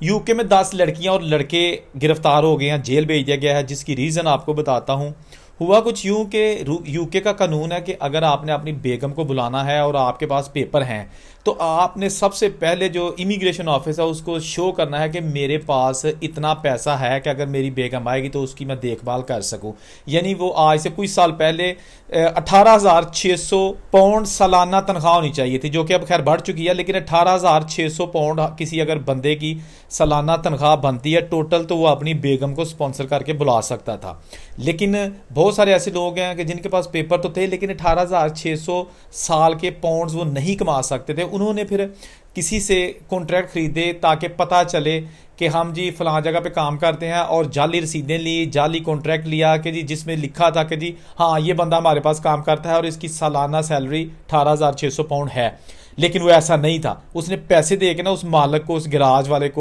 UK में 10 लड़कियां और लड़के गिरफ्तार हो गए हैं, जेल भेज दिया गया है, जिसकी रीज़न आपको बताता हूँ। हुआ कुछ यूं कि यूके का कानून है कि अगर आपने अपनी बेगम को बुलाना है और आपके पास पेपर हैं, तो आपने सबसे पहले जो इमिग्रेशन ऑफिस है उसको शो करना है कि मेरे पास इतना पैसा है कि अगर मेरी बेगम आएगी तो उसकी मैं देखभाल कर सकूं। यानी वो आज से कुछ साल पहले 18,600 पाउंड सालाना तनख्वाह होनी चाहिए थी, जो कि अब खैर बढ़ चुकी है, लेकिन 18,600 पाउंड किसी अगर बंदे की सालाना तनख्वाह बनती है टोटल, तो वो अपनी बेगम को स्पॉन्सर करके बुला सकता था। लेकिन बहुत सारे ऐसे लोग हैं कि जिनके पास पेपर तो थे लेकिन 18,600 साल के पाउंड्स वो नहीं कमा सकते थे। उन्होंने फिर किसी से कॉन्ट्रैक्ट खरीदे ताकि पता चले कि हम जी फलां जगह पे काम करते हैं, और जाली रसीदें ली, जाली कॉन्ट्रैक्ट लिया कि जी जिसमें लिखा था कि जी हाँ ये बंदा हमारे पास काम करता है और इसकी सालाना सैलरी 18,600 पाउंड है। लेकिन वो ऐसा नहीं था। उसने पैसे दे के ना उस मालिक को, उस गैराज वाले को